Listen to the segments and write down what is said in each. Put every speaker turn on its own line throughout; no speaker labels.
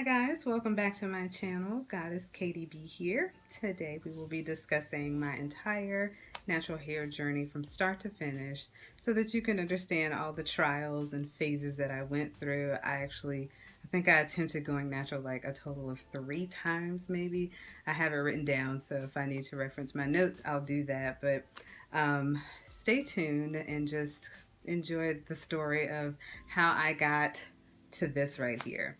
Guys, welcome back to my channel. Goddess KDB here. Today we will be discussing my entire natural hair journey from start to finish so that you can understand all the trials and phases that I went through. I think I attempted going natural like a total of 3 times maybe. I have it written down, so if I need to reference my notes, I'll do that. But stay tuned and just enjoy the story of how I got to this right here.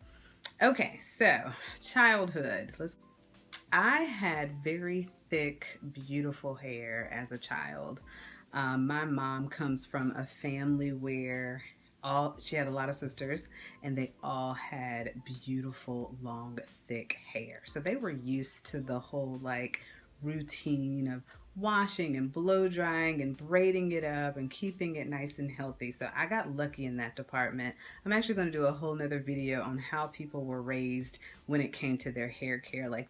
Okay, so childhood. I had very thick, beautiful hair as a child. My mom comes from a family where she had a lot of sisters, and they all had beautiful, long, thick hair. So they were used to the whole like routine of washing and blow drying and braiding it up and keeping it nice and healthy. So I got lucky in that department. I'm actually going to do a whole nother video on how people were raised when it came to their hair care. Like,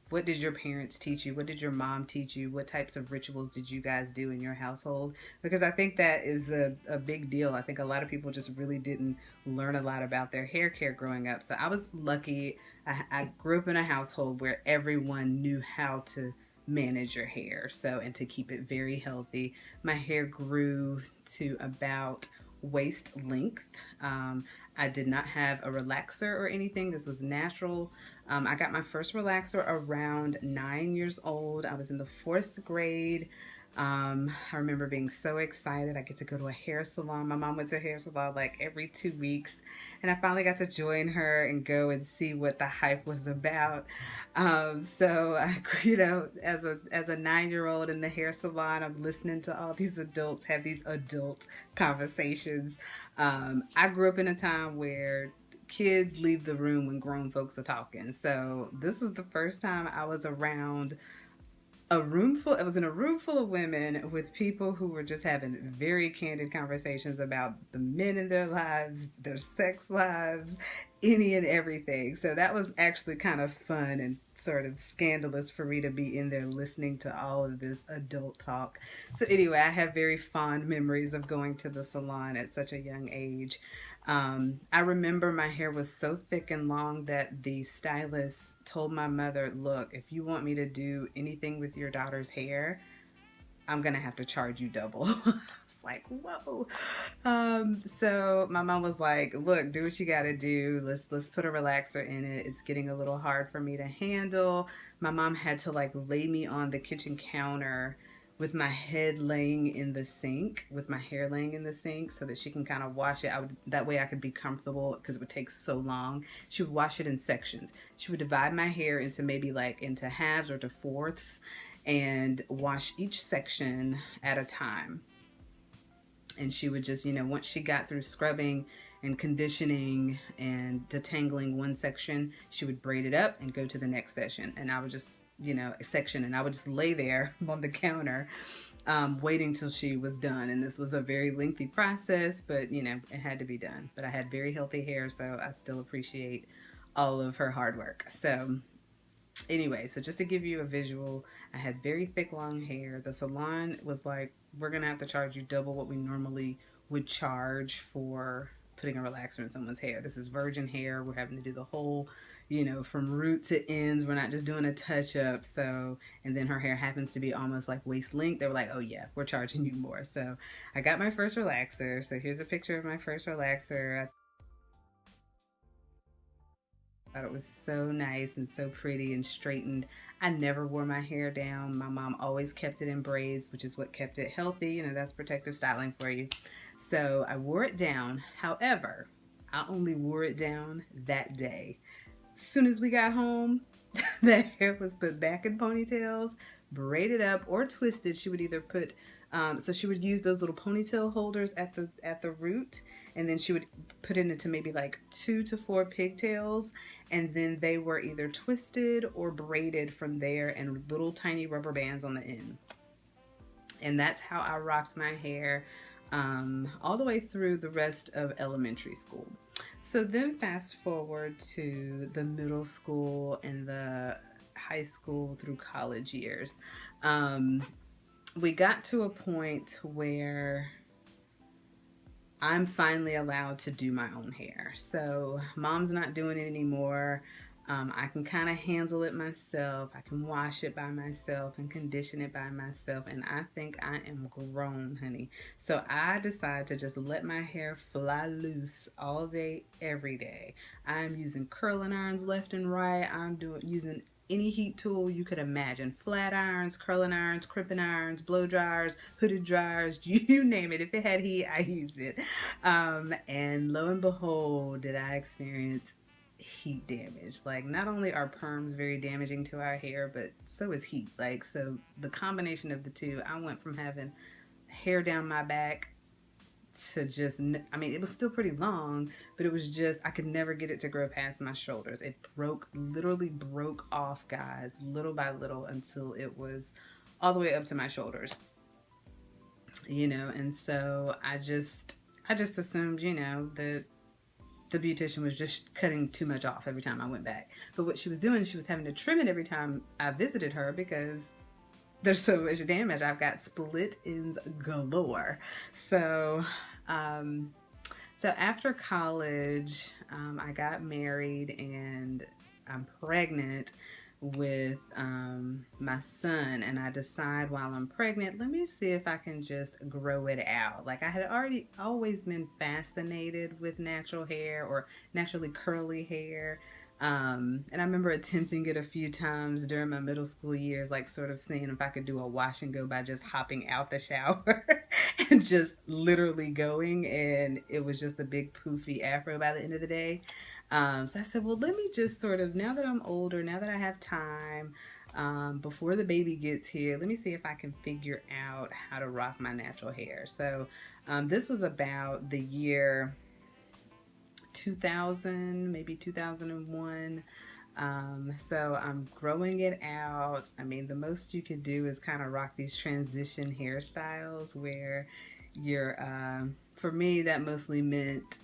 what did your parents teach you? What did your mom teach you? What types of rituals did you guys do in your household? Because I think that is a big deal. I think a lot of people just really didn't learn a lot about their hair care growing up. So I was lucky. I grew up in a household where everyone knew how to manage your hair, so, and to keep it very healthy. My hair grew to about waist length. I did not have a relaxer or anything. This was natural. I got my first relaxer around 9 years old. I was in the 4th grade. I remember being so excited. I get to go to a hair salon. My mom went to a hair salon like every 2 weeks, and I finally got to join her and go and see what the hype was about. So I, as a 9-year-old in the hair salon, I'm listening to all these adults have these adult conversations. I grew up in a time where kids leave the room when grown folks are talking. So this was the first time I was around I was in a room full of women with people who were just having very candid conversations about the men in their lives, their sex lives, any and everything. So that was actually kind of fun and sort of scandalous for me to be in there listening to all of this adult talk. So anyway, I have very fond memories of going to the salon at such a young age. I remember my hair was so thick and long that the stylist told my mother, look, if you want me to do anything with your daughter's hair, I'm gonna have to charge you double. It's like, whoa. So my mom was like, look, do what you gotta do. Let's put a relaxer in it. It's getting a little hard for me to handle. My mom had to like lay me on the kitchen counter with my head laying in the sink, with my hair laying in the sink, so that she can kind of wash it. That way I could be comfortable, because it would take so long. She would wash it in sections. She would divide my hair into maybe like into halves or to fourths, and wash each section at a time. And she would just, once she got through scrubbing and conditioning and detangling one section, she would braid it up and go to the next session. And I would just, section, and I would just lay there on the counter waiting till she was done. And this was a very lengthy process, but it had to be done. But I had very healthy hair, so I still appreciate all of her hard work. So anyway, so just to give you a visual, I had very thick long hair. The salon was like, we're gonna have to charge you double what we normally would charge for putting a relaxer in someone's hair. This is virgin hair. We're having to do the whole, from root to ends. We're not just doing a touch up. So, and then her hair happens to be almost like waist length. They were like, oh yeah, we're charging you more. So I got my first relaxer. So here's a picture of my first relaxer. I thought it was so nice and so pretty and straightened. I never wore my hair down. My mom always kept it in braids, which is what kept it healthy. That's protective styling for you. So I wore it down. However, I only wore it down that day. As soon as we got home, the hair was put back in ponytails, braided up or twisted. She would either put, so she would use those little ponytail holders at the root, and then she would put it into maybe like 2 to 4 pigtails, and then they were either twisted or braided from there, and little tiny rubber bands on the end. And that's how I rocked my hair all the way through the rest of elementary school. So then fast forward to the middle school and the high school through college years. We got to a point where I'm finally allowed to do my own hair. So mom's not doing it anymore. I can kind of handle it myself. I can wash it by myself and condition it by myself. And I think I am grown, honey. So I decided to just let my hair fly loose all day, every day. I'm using curling irons left and right. I'm using any heat tool you could imagine: flat irons, curling irons, crimping irons, blow dryers, hooded dryers, you name it. If it had heat, I used it. And lo and behold, did I experience heat damage. Like, not only are perms very damaging to our hair, but so is heat. Like, so the combination of the two, I went from having hair down my back to just, I mean, it was still pretty long, but it was just, I could never get it to grow past my shoulders. It broke, literally broke off, guys, little by little, until it was all the way up to my shoulders, you know. And so I just assumed, you know, that the beautician was just cutting too much off every time I went back. But what she was doing, she was having to trim it every time I visited her, because there's so much damage. I've got split ends galore. So, so after college, I got married and I'm pregnant with my son, and I decide while I'm pregnant, let me see if I can just grow it out. Like, I had already always been fascinated with natural hair or naturally curly hair. And I remember attempting it a few times during my middle school years, like sort of seeing if I could do a wash and go by just hopping out the shower and just literally going. And it was just a big poofy afro by the end of the day. So I said, well, let me just sort of, now that I'm older, now that I have time, before the baby gets here, let me see if I can figure out how to rock my natural hair. So this was about the year 2000, maybe 2001. So I'm growing it out. I mean, the most you could do is kind of rock these transition hairstyles where you're, for me, that mostly meant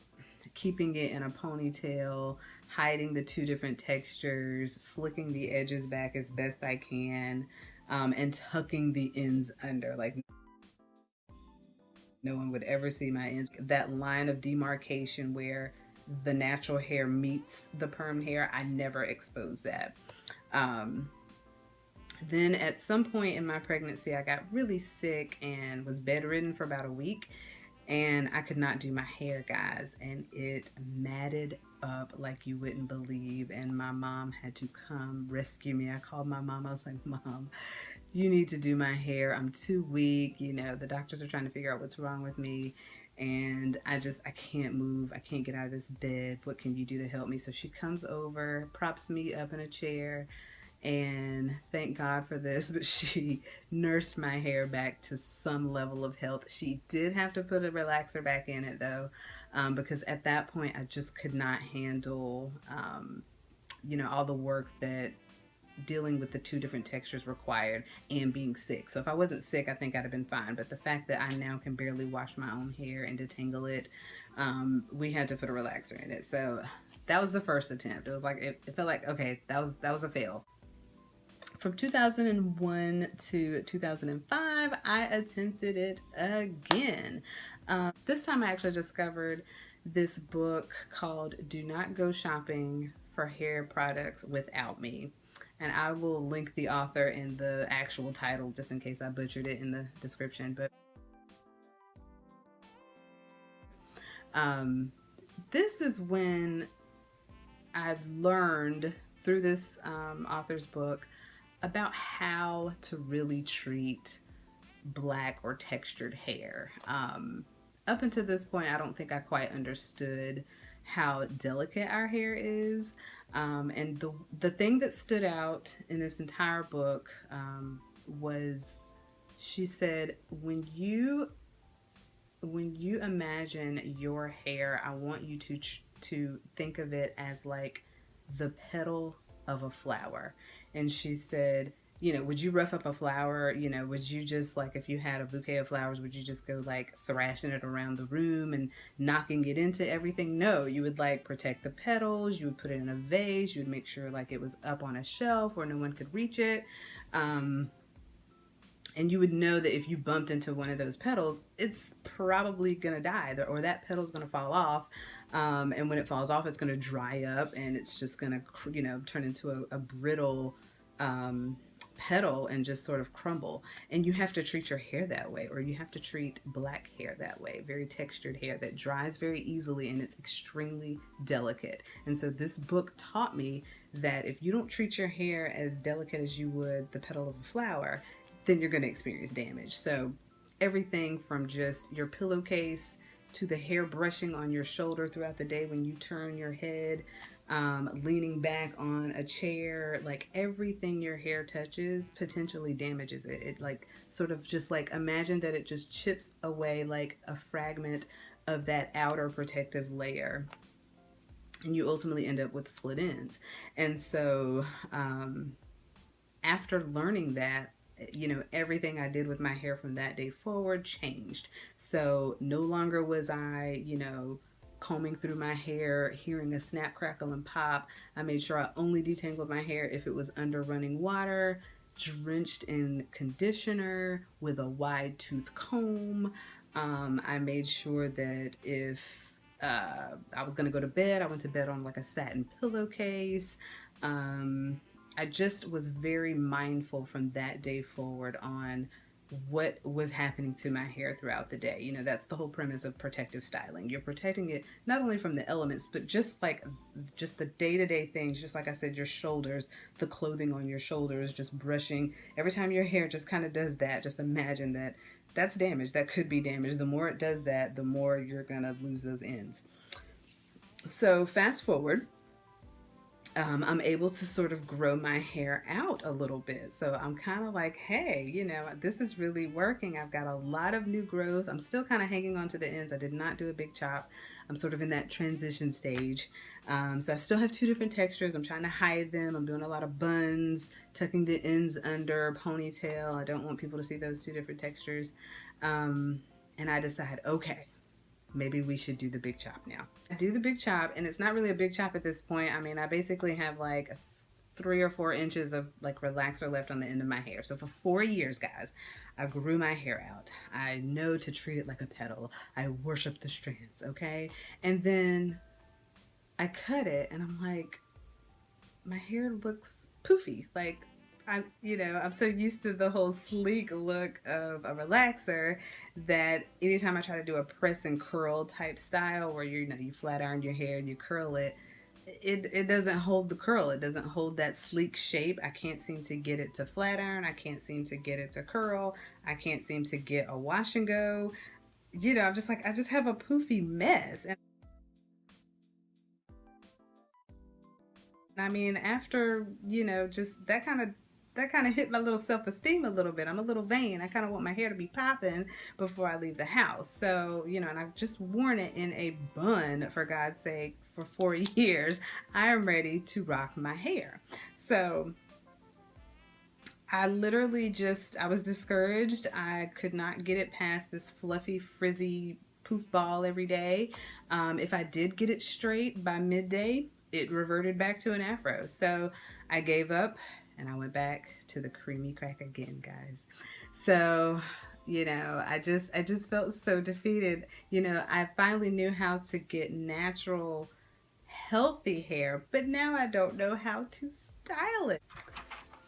keeping it in a ponytail, hiding the two different textures, slicking the edges back as best I can, and tucking the ends under. Like, no one would ever see my ends. That line of demarcation where the natural hair meets the perm hair, I never exposed that. Then at some point in my pregnancy, I got really sick and was bedridden for about a week, and I could not do my hair, guys, and it matted up like you wouldn't believe. And my mom had to come rescue me. I called my mom. I was like, Mom, you need to do my hair. I'm too weak. You know, the doctors are trying to figure out what's wrong with me, and I can't move. I can't get out of this bed. What can you do to help me? So she comes over, props me up in a chair, and thank God for this, but she nursed my hair back to some level of health. She did have to put a relaxer back in it, though, because at that point I just could not handle, you know, all the work that dealing with the two different textures required, and being sick. So if I wasn't sick, I think I'd have been fine. But the fact that I now can barely wash my own hair and detangle it, we had to put a relaxer in it. So that was the first attempt. It was like, it felt like, okay, that was a fail. From 2001 to 2005, I attempted it again. This time I actually discovered this book called Do Not Go Shopping for Hair Products Without Me. And I will link the author in the actual title just in case I butchered it in the description. But this is when I've learned through this author's book about how to really treat black or textured hair. Up until this point, I don't think I quite understood how delicate our hair is. And the thing that stood out in this entire book was, she said, when you imagine your hair, I want you to think of it as like the petal of a flower. And she said, you know, would you rough up a flower? You know, would you just, like, if you had a bouquet of flowers, would you just go like thrashing it around the room and knocking it into everything? No, you would like protect the petals. You would put it in a vase. You would make sure like it was up on a shelf where no one could reach it. And you would know that if you bumped into one of those petals, it's probably gonna die, or that petal's gonna fall off. And when it falls off, it's gonna dry up, and it's just gonna, turn into a brittle um, petal and just sort of crumble. And you have to treat your hair that way, or you have to treat black hair that way, very textured hair that dries very easily and it's extremely delicate. And so this book taught me that if you don't treat your hair as delicate as you would the petal of a flower, then you're going to experience damage. So everything from just your pillowcase to the hair brushing on your shoulder throughout the day when you turn your head, leaning back on a chair, like everything your hair touches potentially damages it. It like sort of just like imagine that it just chips away like a fragment of that outer protective layer, and you ultimately end up with split ends. And so after learning that, everything I did with my hair from that day forward changed. So no longer was I, combing through my hair, hearing a snap, crackle, and pop. I made sure I only detangled my hair if it was under running water, drenched in conditioner, with a wide tooth comb. I made sure that if I was going to go to bed, I went to bed on like a satin pillowcase. I just was very mindful from that day forward on what was happening to my hair throughout the day. That's the whole premise of protective styling. You're protecting it not only from the elements, but just the day-to-day things. Just like I said, your shoulders, the clothing on your shoulders, just brushing. Every time your hair just kind of does that, just imagine that that's damage. That could be damage. The more it does that, the more you're going to lose those ends. So fast forward, I'm able to sort of grow my hair out a little bit. So I'm kind of like, hey, this is really working. I've got a lot of new growth. I'm still kind of hanging on to the ends. I did not do a big chop. I'm sort of in that transition stage. So I still have two different textures. I'm trying to hide them. I'm doing a lot of buns, tucking the ends under, ponytail. I don't want people to see those two different textures. And I decide, okay, maybe we should do the big chop now. I do the big chop, and it's not really a big chop at this point. I mean, I basically have like 3 or 4 inches of like relaxer left on the end of my hair. So for 4 years, guys, I grew my hair out. I know to treat it like a petal. I worship the strands, okay? And then I cut it, and I'm like, my hair looks poofy. Like, I'm so used to the whole sleek look of a relaxer that anytime I try to do a press and curl type style where you flat iron your hair and you curl it, it doesn't hold the curl. It doesn't hold that sleek shape. I can't seem to get it to flat iron. I can't seem to get it to curl. I can't seem to get a wash and go. I'm just like, I just have a poofy mess. And I mean, after, just that kind of hit my little self-esteem a little bit. I'm a little vain. I kind of want my hair to be popping before I leave the house. So, and I've just worn it in a bun, for God's sake, for 4 years. I am ready to rock my hair. So I literally I was discouraged. I could not get it past this fluffy, frizzy poof ball every day. If I did get it straight by midday, it reverted back to an afro. So I gave up, and I went back to the creamy crack again, guys. So, I just felt so defeated. I finally knew how to get natural, healthy hair, but now I don't know how to style it.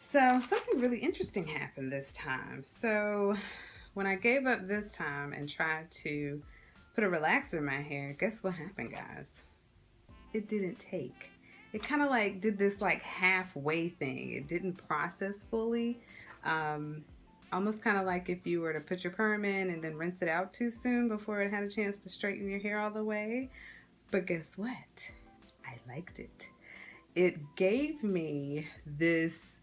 So something really interesting happened this time. So when I gave up this time and tried to put a relaxer in my hair, guess what happened, guys? It didn't take. It kind of like did this like halfway thing. It didn't process fully. Almost kind of like if you were to put your perm in and then rinse it out too soon before it had a chance to straighten your hair all the way. But guess what? I liked it. It gave me this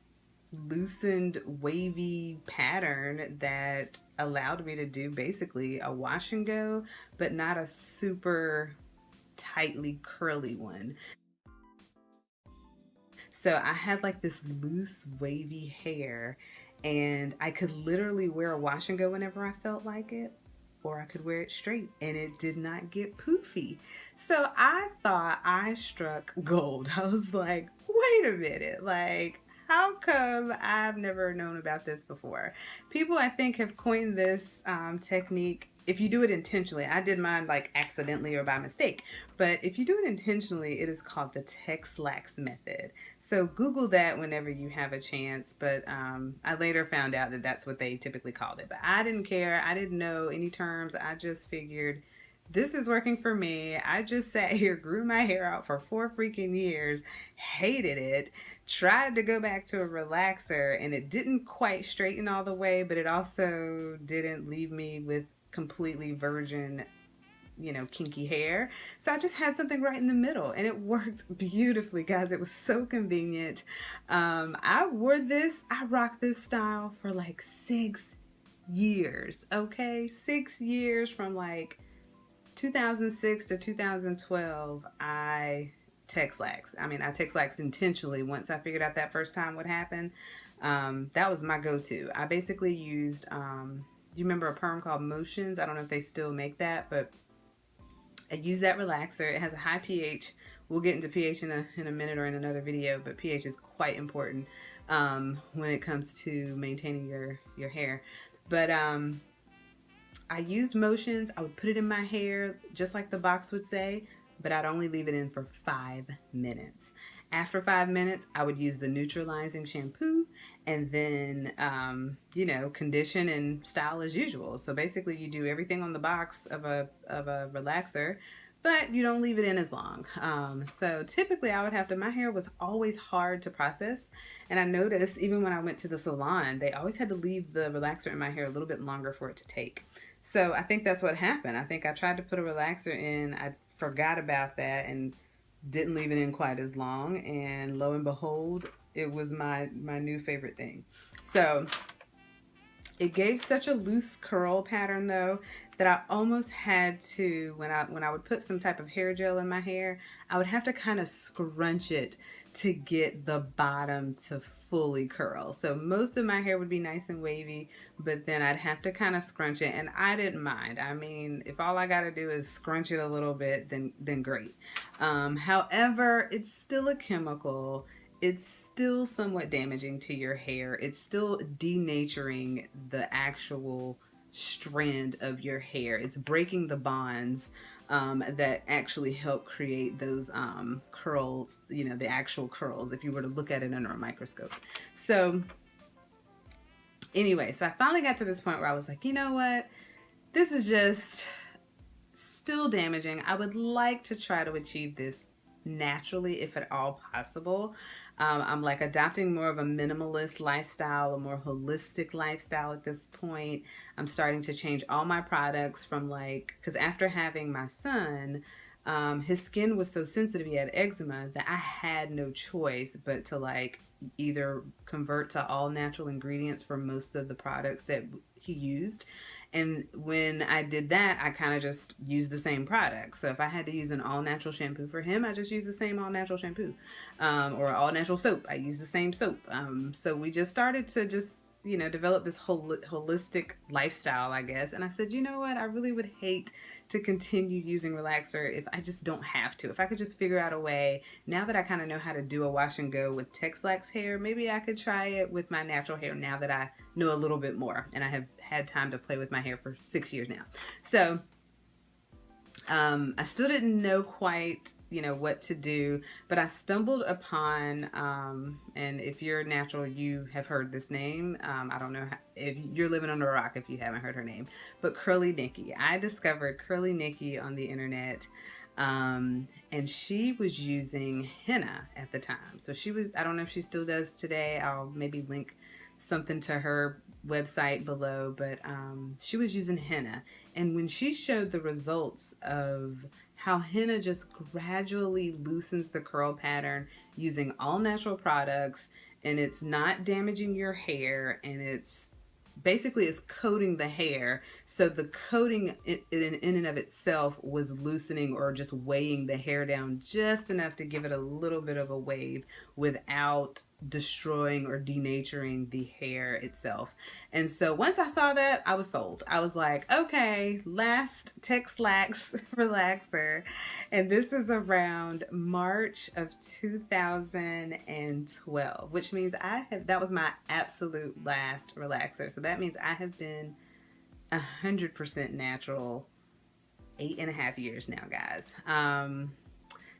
loosened, wavy pattern that allowed me to do basically a wash and go, but not a super tightly curly one. So I had like this loose, wavy hair, and I could literally wear a wash and go whenever I felt like it, or I could wear it straight, and it did not get poofy. So I thought I struck gold. I was like, wait a minute, like, How come I've never known about this before? People, I think, have coined this technique. If you do it intentionally, I did mine like accidentally or by mistake, but if you do it intentionally, it is called the Texlax Method. So Google that whenever you have a chance. But I later found out that that's what they typically called it. But I didn't care. I didn't know any terms. I just figured this is working for me. I just sat here, grew my hair out for 4 freaking years, hated it, tried to go back to a relaxer, and it didn't quite straighten all the way, but it also didn't leave me with completely virgin, kinky hair. So I just had something right in the middle, and it worked beautifully, guys. It was so convenient. I rocked this style for like 6 years, okay? 6 years from like 2006 to 2012, I Texlax intentionally once I figured out that first time what happened. That was my go-to. I basically used, do you remember a perm called Motions? I don't know if they still make that, but I use that relaxer. It has a high pH. We'll get into pH in a minute or in another video, but pH is quite important when it comes to maintaining your hair. But I used Motions. I would put it in my hair just like the box would say, but I'd only leave it in for 5 minutes. After 5 minutes, I would use the neutralizing shampoo and then, condition and style as usual. So basically you do everything on the box of a relaxer, but you don't leave it in as long. So typically my hair was always hard to process. And I noticed even when I went to the salon, they always had to leave the relaxer in my hair a little bit longer for it to take. So I think that's what happened. I think I tried to put a relaxer in. I forgot about that and didn't leave it in quite as long. And lo and behold, it was my new favorite thing. So it gave such a loose curl pattern though that I almost had to, when I would put some type of hair gel in my hair, I would have to kind of scrunch it to get the bottom to fully curl. So most of my hair would be nice and wavy, but then I'd have to kind of scrunch it, and I didn't mind. I mean, if all I got to do is scrunch it a little bit, then great. However, it's still a chemical. It's still somewhat damaging to your hair. It's still denaturing the actual strand of your hair. It's breaking the bonds that actually help create those curls, the actual curls, if you were to look at it under a microscope. So anyway, so I finally got to this point where I was like, you know what? This is just still damaging. I would like to try to achieve this naturally, if at all possible. I'm like adopting more of a minimalist lifestyle, a more holistic lifestyle at this point. I'm starting to change all my products from because after having my son, his skin was so sensitive, he had eczema, that I had no choice but to either convert to all natural ingredients for most of the products that he used. And when I did that, I kind of just used the same product. So if I had to use an all-natural shampoo for him, I just used the same all-natural shampoo. Or all-natural soap, I used the same soap. So we just started to develop this holistic lifestyle, I guess. And I said, you know what? I really would hate to continue using relaxer if I just don't have to. If I could just figure out a way, now that I kind of know how to do a wash and go with Texlax hair, maybe I could try it with my natural hair now that I know a little bit more. And I have had time to play with my hair for 6 years now. So I still didn't know quite, what to do, but I stumbled upon, and if you're natural, you have heard this name. I don't know if you're living under a rock if you haven't heard her name, but Curly Nikki. I discovered Curly Nikki on the internet, and she was using henna at the time. So I don't know if she still does today. I'll maybe link something to her website below, but she was using henna, and when she showed the results of how henna just gradually loosens the curl pattern using all natural products, and it's not damaging your hair, and it's coating the hair, so the coating in and of itself was loosening or just weighing the hair down just enough to give it a little bit of a wave without destroying or denaturing the hair itself. And so once I saw that, I was sold. I was like, okay, last Texlax relaxer. And this is around March of 2012, which means that was my absolute last relaxer. So that means I have been 100% natural 8.5 years now, guys.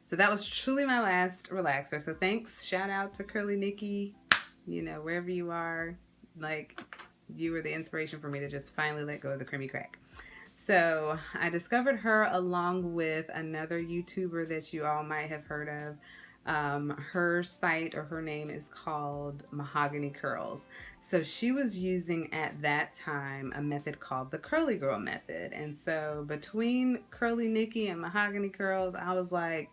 So that was truly my last relaxer. So thanks, shout out to Curly Nikki, you know, wherever you are, like, you were the inspiration for me to just finally let go of the creamy crack. So I discovered her along with another YouTuber that you all might have heard of. Her site, or her name, is called MahoganyCurls. So she was using at that time a method called the Curly Girl method. And so between Curly Nikki and MahoganyCurls, I was like,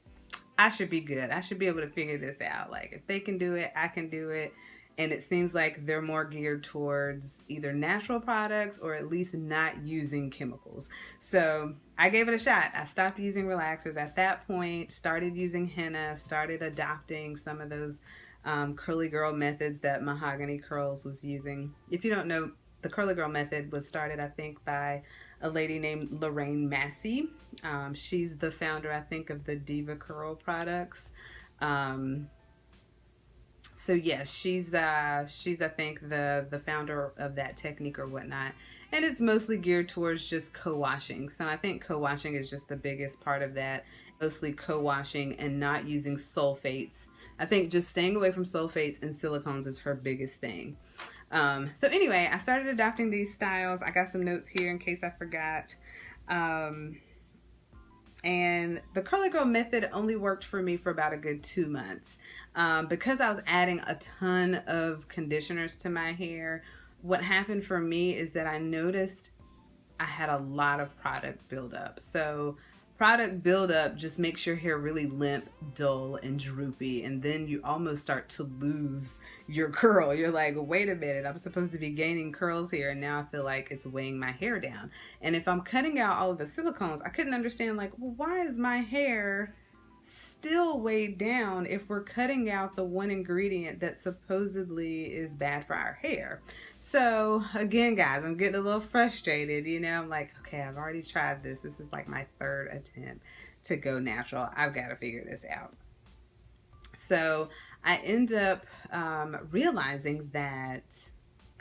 I should be good. I should be able to figure this out. Like, if they can do it, I can do it. And it seems like they're more geared towards either natural products or at least not using chemicals. So I gave it a shot. I stopped using relaxers at that point, started using henna, started adopting some of those curly girl methods that MahoganyCurls was using. If you don't know, the curly girl method was started, I think, by a lady named Lorraine Massey. She's the founder, I think, of the Diva Curl products. So yes, she's I think the founder of that technique or whatnot, and it's mostly geared towards just co-washing. So I think co-washing is just the biggest part of that, mostly co-washing and not using sulfates. I think just staying away from sulfates and silicones is her biggest thing. So anyway, I started adopting these styles. I got some notes here in case I forgot. And the Curly Girl method only worked for me for about a good 2 months. Because I was adding a ton of conditioners to my hair, what happened for me is that I noticed I had a lot of product buildup. So product buildup just makes your hair really limp, dull, and droopy, and then you almost start to lose your curl. You're like, wait a minute, I'm supposed to be gaining curls here, and now I feel like it's weighing my hair down. And if I'm cutting out all of the silicones, I couldn't understand, like, well, why is my hair still weighed down if we're cutting out the one ingredient that supposedly is bad for our hair? So again, guys, I'm getting a little frustrated, you know. I'm like, okay, I've already tried this. This is like my 3rd attempt to go natural. I've got to figure this out. So I end up realizing that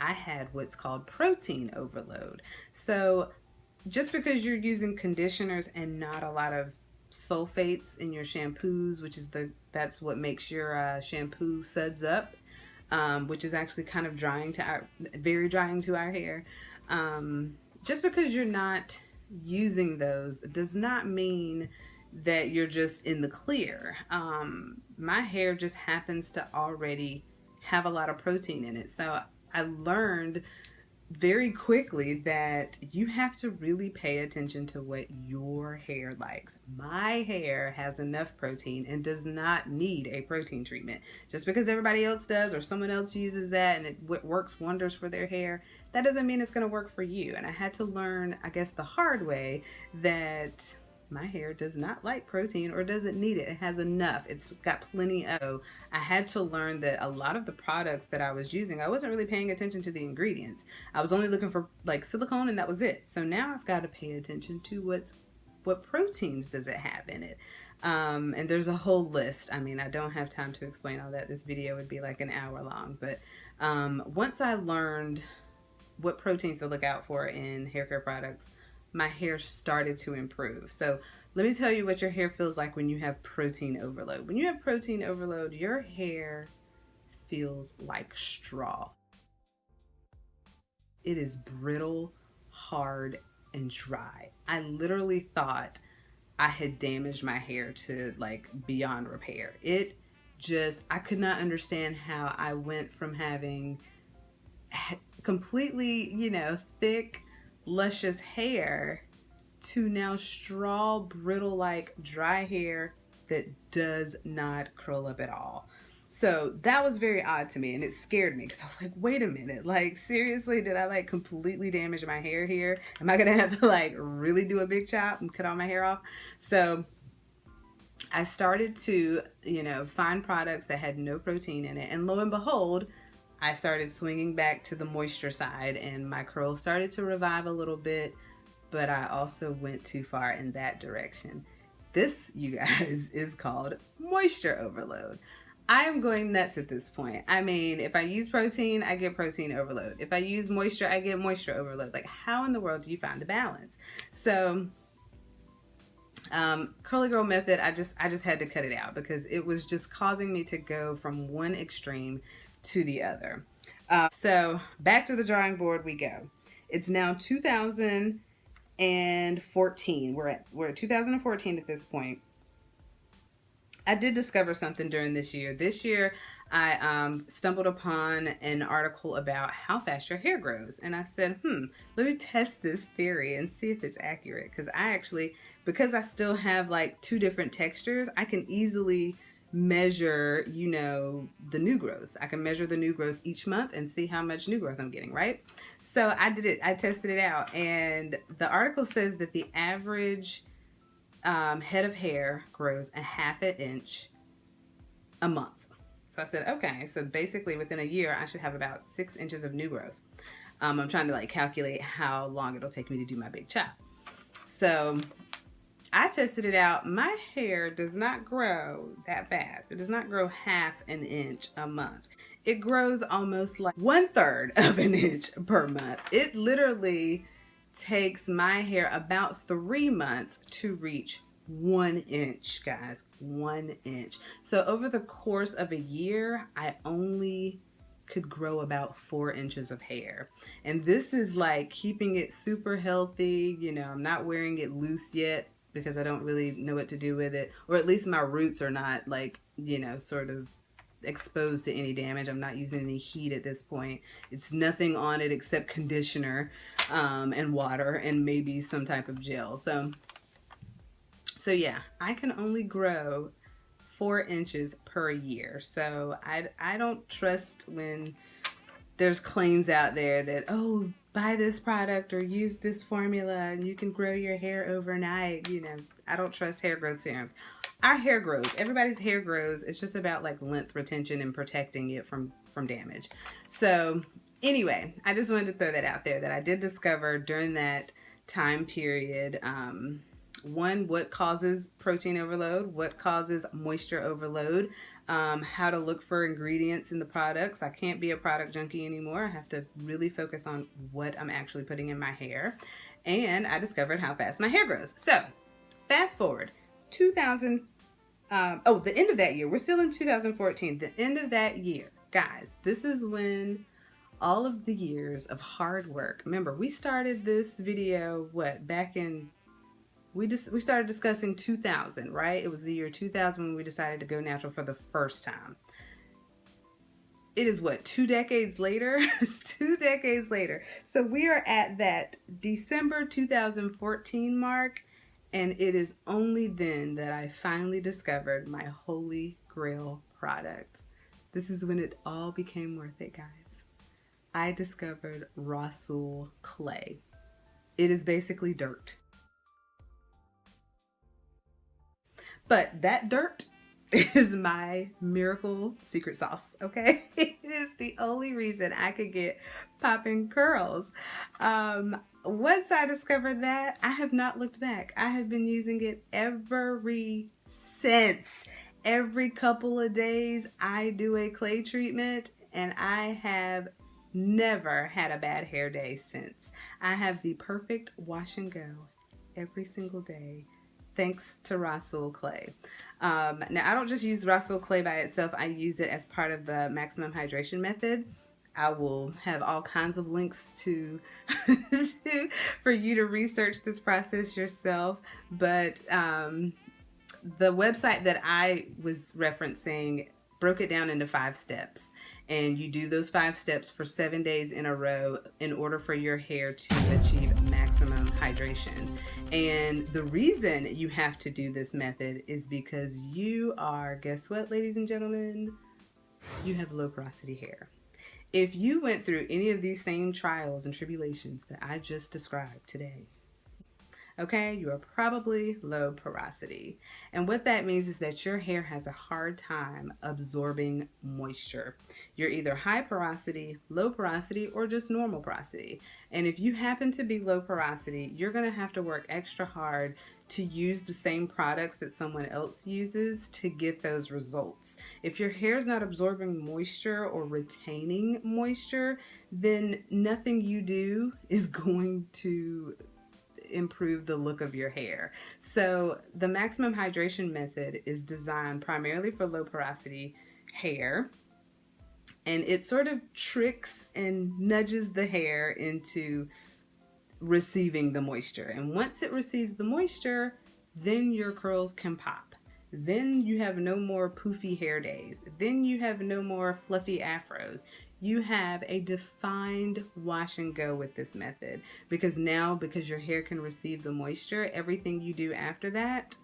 I had what's called protein overload. So just because you're using conditioners and not a lot of sulfates in your shampoos, that's what makes your shampoo suds up, which is actually kind of very drying to our hair. Just because you're not using those does not mean that you're just in the clear. My hair just happens to already have a lot of protein in it. So I learned very quickly that you have to really pay attention to what your hair likes. My hair has enough protein and does not need a protein treatment. Just because everybody else does or someone else uses that and it works wonders for their hair, that doesn't mean it's going to work for you. And I had to learn, I guess, the hard way that my hair does not like protein or doesn't need it. It has enough. It's got plenty of. I had to learn that a lot of the products that I was using, I wasn't really paying attention to the ingredients. I was only looking for like silicone and that was it. So now I've got to pay attention to what proteins does it have in it. And there's a whole list. I mean, I don't have time to explain all that. This video would be like an hour long. But once I learned what proteins to look out for in hair care products, my hair started to improve. So let me tell you what your hair feels like when you have protein overload. When you have protein overload, your hair feels like straw. It is brittle, hard, and dry. I literally thought I had damaged my hair to like beyond repair. I could not understand how I went from having completely, thick, luscious hair to now straw, brittle, like dry hair that does not curl up at all. So that was very odd to me, and it scared me because I was like, wait a minute, like seriously, did I like completely damage my hair here? Am I gonna have to like really do a big chop and cut all my hair off? So I started to, find products that had no protein in it. And lo and behold, I started swinging back to the moisture side and my curls started to revive a little bit, but I also went too far in that direction. This, you guys, is called moisture overload. I'm going nuts at this point. I mean, if I use protein, I get protein overload. If I use moisture, I get moisture overload. Like, how in the world do you find the balance? So, Curly Girl Method, I just had to cut it out because it was just causing me to go from one extreme to the other. So back to the drawing board we go. It's now 2014. We're at 2014 at this point. I did discover something during this year. This year, I stumbled upon an article about how fast your hair grows. And I said, let me test this theory and see if it's accurate. Because I still have like two different textures, I can easily measure, the new growth. I can measure the new growth each month and see how much new growth I'm getting, right? So I did it. I tested it out. And the article says that the average head of hair grows a half an inch a month. So I said, okay, so basically within a year, I should have about 6 inches of new growth. I'm trying to like calculate how long it'll take me to do my big chop. So I tested it out. My hair does not grow that fast. It does not grow half an inch a month. It grows almost like 1/3 of an inch per month. It literally takes my hair about 3 months to reach 1 inch, guys. 1 inch. So over the course of a year, I only could grow about 4 inches of hair. And this is like keeping it super healthy. I'm not wearing it loose yet because I don't really know what to do with it. Or at least my roots are not like, sort of exposed to any damage. I'm not using any heat at this point. It's nothing on it except conditioner and water and maybe some type of gel. So yeah, I can only grow 4 inches per year. So I don't trust when there's claims out there that, oh, buy this product or use this formula and you can grow your hair overnight. I don't trust hair growth serums. Our hair grows. Everybody's hair grows. It's just about like length retention and protecting it from damage. So anyway, I just wanted to throw that out there that I did discover during that time period. One, what causes protein overload, what causes moisture overload, how to look for ingredients in the products. I can't be a product junkie anymore. I have to really focus on what I'm actually putting in my hair. And I discovered how fast my hair grows. So fast forward, the end of that year. We're still in 2014. The end of that year, guys, this is when all of the years of hard work. Remember, we started this video, we started discussing 2000, right? It was the year 2000 when we decided to go natural for the first time. It is 2 decades later? It's 2 decades later. So we are at that December 2014 mark, and it is only then that I finally discovered my holy grail product. This is when it all became worth it, guys. I discovered Rhassoul Clay. It is basically dirt. But that dirt is my miracle secret sauce, okay? It is the only reason I could get popping curls. Once I discovered that, I have not looked back. I have been using it ever since. Every couple of days, I do a clay treatment, and I have never had a bad hair day since. I have the perfect wash and go every single day, thanks to Rhassoul Clay. Now, I don't just use Rhassoul Clay by itself. I use it as part of the maximum hydration method. I will have all kinds of links to for you to research this process yourself. But the website that I was referencing broke it down into 5 steps. And you do those 5 steps for 7 days in a row in order for your hair to achieve maximum hydration. And the reason you have to do this method is because you are, guess what, ladies and gentlemen? You have low porosity hair. If you went through any of these same trials and tribulations that I just described today, Okay, you are probably low porosity. And what that means is that your hair has a hard time absorbing moisture. You're either high porosity, low porosity, or just normal porosity. And if you happen to be low porosity, you're going to have to work extra hard to use the same products that someone else uses to get those results. If your hair is not absorbing moisture or retaining moisture, then nothing you do is going to improve the look of your hair. So the maximum hydration method is designed primarily for low porosity hair, and it sort of tricks and nudges the hair into receiving the moisture. And once it receives the moisture, then your curls can pop. Then you have no more poofy hair days. Then you have no more fluffy afros. You have a defined wash and go with this method, because now, because your hair can receive the moisture, everything you do after that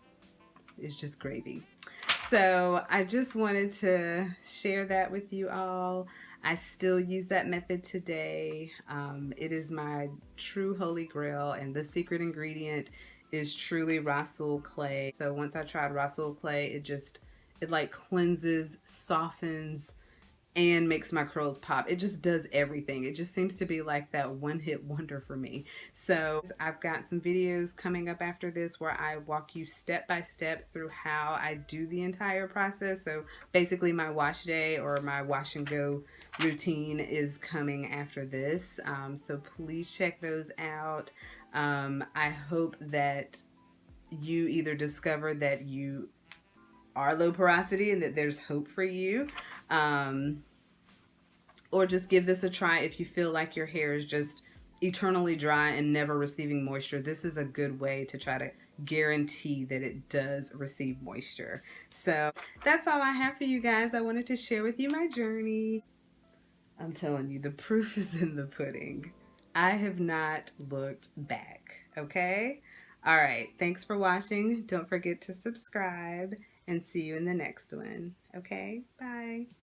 is just gravy. So I just wanted to share that with you all. I still use that method today. It is my true holy grail, and the secret ingredient is truly Rhassoul Clay. So once I tried Rhassoul Clay, it like cleanses, softens, and makes my curls pop. It just does everything. It just seems to be like that one-hit wonder for me. So I've got some videos coming up after this where I walk you step by step through how I do the entire process. So basically my wash day or my wash and go routine is coming after this. So please check those out. I hope that you either discover that you are low porosity and that there's hope for you, or just give this a try if you feel like your hair is just eternally dry and never receiving moisture. This is a good way to try to guarantee that it does receive moisture. So that's all I have for you guys. I wanted to share with you my journey. I'm telling you, the proof is in the pudding. I have not looked back, okay? All right, thanks for watching. Don't forget to subscribe, and see you in the next one, okay? Bye.